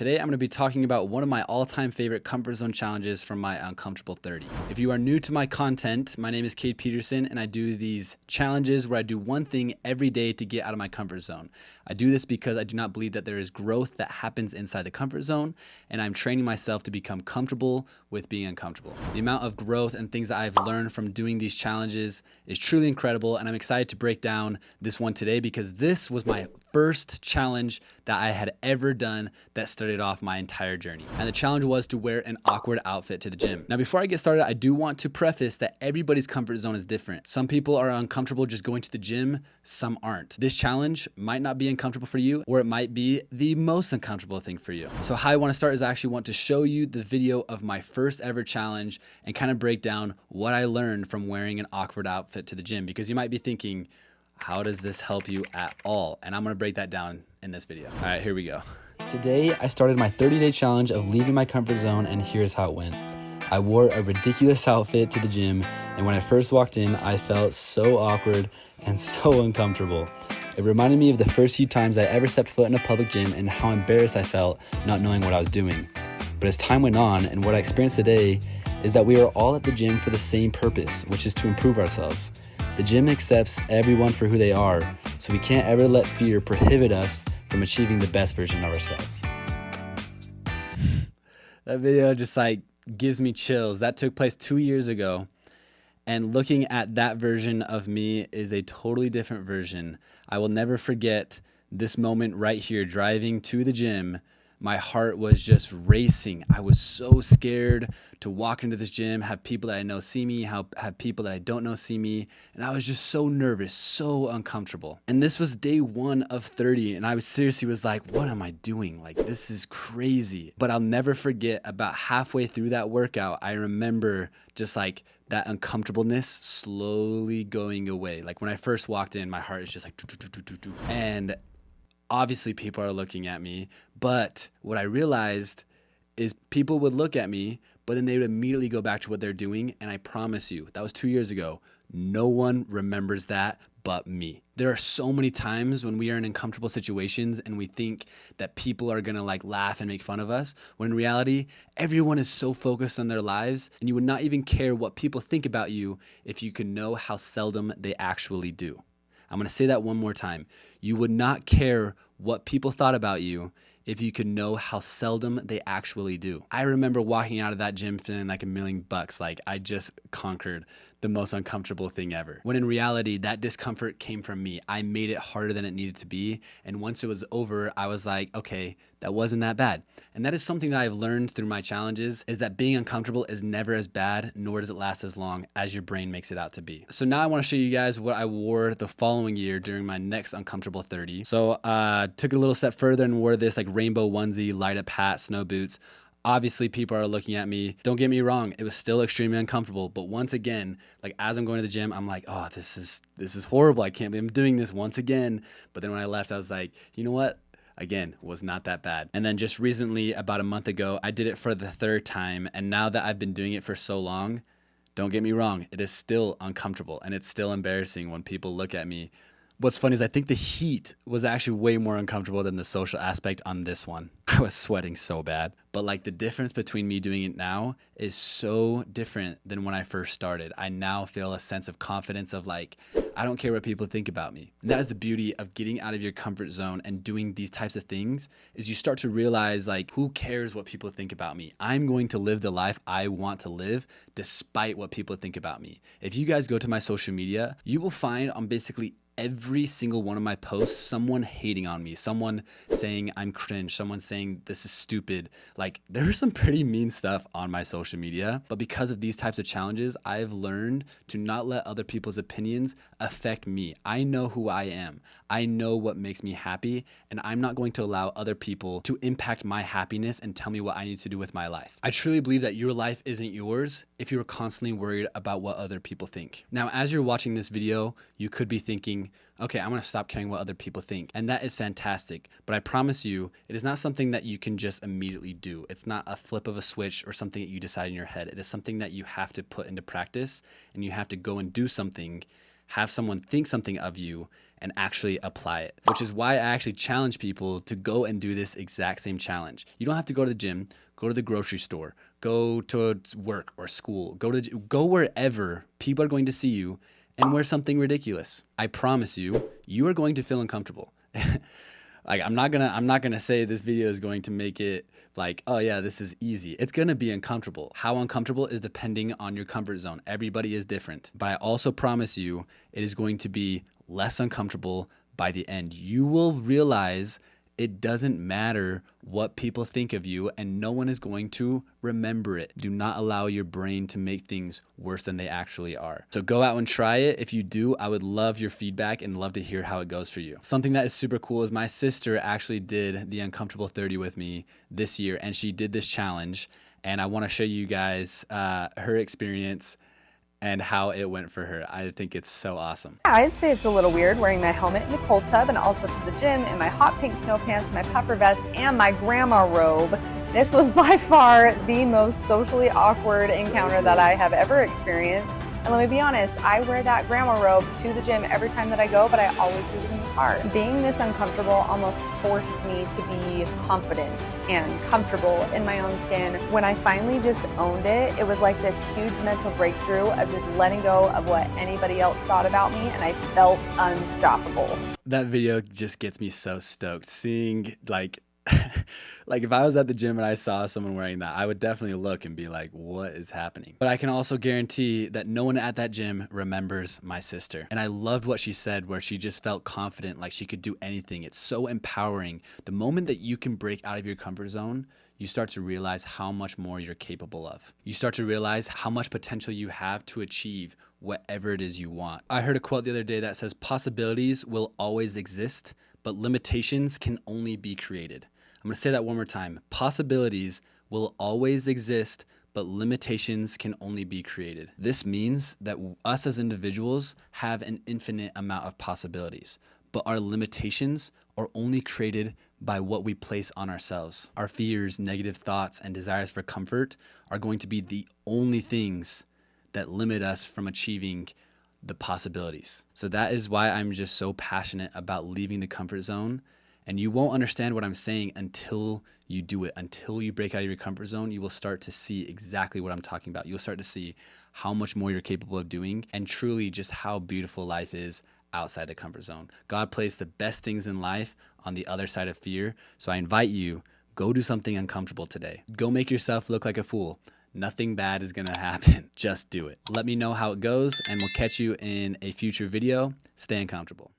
Today, I'm going to be talking about one of my all-time favorite comfort zone challenges from my Uncomfortable 30. If you are new to my content, my name is Cade Peterson, and I do these challenges where I do one thing every day to get out of my comfort zone. I do this because I do not believe that there is growth that happens inside the comfort zone, and I'm training myself to become comfortable with being uncomfortable. The amount of growth and things that I've learned from doing these challenges is truly incredible, and I'm excited to break down this one today because this was my first challenge that I had ever done that started off my entire journey. And the challenge was to wear an awkward outfit to the gym. Now, before I get started, I do want to preface that everybody's comfort zone is different. Some people are uncomfortable just going to the gym, some aren't. This challenge might not be uncomfortable for you, or it might be the most uncomfortable thing for you. So how I want to start is I actually want to show you the video of my first ever challenge and kind of break down what I learned from wearing an awkward outfit to the gym, because you might be thinking, how does this help you at all? And I'm gonna break that down in this video. All right, here we go. Today, I started my 30-day challenge of leaving my comfort zone, and here's how it went. I wore a ridiculous outfit to the gym, and when I first walked in, I felt so awkward and so uncomfortable. It reminded me of the first few times I ever stepped foot in a public gym and how embarrassed I felt not knowing what I was doing. But as time went on, and what I experienced today is that we are all at the gym for the same purpose, which is to improve ourselves. The gym accepts everyone for who they are, so we can't ever let fear prohibit us from achieving the best version of ourselves. That video just gives me chills. That took place 2 years ago, and looking at that version of me is a totally different version. I will never forget this moment right here, driving to the gym. My heart was just racing. I was so scared to walk into this gym, have people that I know see me, have people that I don't know see me. And I was just so nervous, so uncomfortable. And this was day 1 of 30. And I was seriously like, what am I doing? This is crazy. But I'll never forget, about halfway through that workout, I remember just that uncomfortableness slowly going away. When I first walked in, my heart is just do. And obviously people are looking at me, but what I realized is people would look at me, but then they would immediately go back to what they're doing. And I promise you, that was 2 years ago. No one remembers that but me. There are so many times when we are in uncomfortable situations and we think that people are gonna laugh and make fun of us, when in reality, everyone is so focused on their lives, and you would not even care what people think about you if you could know how seldom they actually do. I'm going to say that one more time. You would not care what people thought about you if you could know how seldom they actually do. I remember walking out of that gym feeling like $1,000,000, I just conquered the most uncomfortable thing ever. When in reality, that discomfort came from me. I made it harder than it needed to be. And once it was over, I was like, okay, that wasn't that bad. And that is something that I've learned through my challenges, is that being uncomfortable is never as bad, nor does it last as long as your brain makes it out to be. So now I want to show you guys what I wore the following year during my next Uncomfortable 30. So took it a little step further and wore this rainbow onesie, light up hat, snow boots. Obviously, people are looking at me. Don't get me wrong, it was still extremely uncomfortable. But once again, as I'm going to the gym, I'm like, oh, this is horrible. I can't believe I'm doing this once again. But then when I left, I was like, you know what? Again, was not that bad. And then just recently, about a month ago, I did it for the 3rd time. And now that I've been doing it for so long, don't get me wrong, it is still uncomfortable and it's still embarrassing when people look at me. What's funny is I think the heat was actually way more uncomfortable than the social aspect on this one. I was sweating so bad. But the difference between me doing it now is so different than when I first started. I now feel a sense of confidence of I don't care what people think about me. And that is the beauty of getting out of your comfort zone and doing these types of things, is you start to realize who cares what people think about me? I'm going to live the life I want to live despite what people think about me. If you guys go to my social media, you will find on basically every single one of my posts, someone hating on me, someone saying I'm cringe, someone saying this is stupid. There's some pretty mean stuff on my social media, but because of these types of challenges, I've learned to not let other people's opinions affect me. I know who I am. I know what makes me happy, and I'm not going to allow other people to impact my happiness and tell me what I need to do with my life. I truly believe that your life isn't yours if you're constantly worried about what other people think. Now, as you're watching this video, you could be thinking, okay, I'm going to stop caring what other people think. And that is fantastic. But I promise you, it is not something that you can just immediately do. It's not a flip of a switch or something that you decide in your head. It is something that you have to put into practice, and you have to go and do something, have someone think something of you, and actually apply it, which is why I actually challenge people to go and do this exact same challenge. You don't have to go to the gym, go to the grocery store, go to work or school, go wherever people are going to see you and wear something ridiculous. I promise you, you are going to feel uncomfortable. Like I'm not gonna say this video is going to make it like, oh yeah, this is easy. It's gonna be uncomfortable. How uncomfortable is depending on your comfort zone. Everybody is different. But I also promise you it is going to be less uncomfortable by the end. You will realize it doesn't matter what people think of you, and no one is going to remember it. Do not allow your brain to make things worse than they actually are. So go out and try it. If you do, I would love your feedback and love to hear how it goes for you. Something that is super cool is my sister actually did the Uncomfortable 30 with me this year, and she did this challenge. And I want to show you guys her experience and how it went for her. I think it's so awesome. Yeah, I'd say it's a little weird wearing my helmet in the cold tub and also to the gym in my hot pink snow pants, my puffer vest, and my grandma robe. This was by far the most socially awkward encounter that I have ever experienced. And let me be honest, I wear that grandma robe to the gym every time that I go, but I always leave it in the car. Being this uncomfortable almost forced me to be confident and comfortable in my own skin. When I finally just owned it, it was like this huge mental breakthrough of just letting go of what anybody else thought about me, and I felt unstoppable. That video just gets me so stoked. Seeing like if I was at the gym and I saw someone wearing that, I would definitely look and be like, what is happening? But I can also guarantee that no one at that gym remembers my sister. And I loved what she said, where she just felt confident, like she could do anything. It's so empowering. The moment that you can break out of your comfort zone, you start to realize how much more you're capable of. You start to realize how much potential you have to achieve whatever it is you want. I heard a quote the other day that says, possibilities will always exist, but limitations can only be created. I'm going to say that one more time. Possibilities will always exist, but limitations can only be created. This means that us as individuals have an infinite amount of possibilities, but our limitations are only created by what we place on ourselves. Our fears, negative thoughts, and desires for comfort are going to be the only things that limit us from achieving the possibilities. So that is why I'm just so passionate about leaving the comfort zone. And you won't understand what I'm saying until you do it. Until you break out of your comfort zone, you will start to see exactly what I'm talking about. You'll start to see how much more you're capable of doing, and truly just how beautiful life is outside the comfort zone. God placed the best things in life on the other side of fear. So I invite you, go do something uncomfortable today. Go make yourself look like a fool. Nothing bad is gonna happen. Just do it. Let me know how it goes, and we'll catch you in a future video. Stay uncomfortable.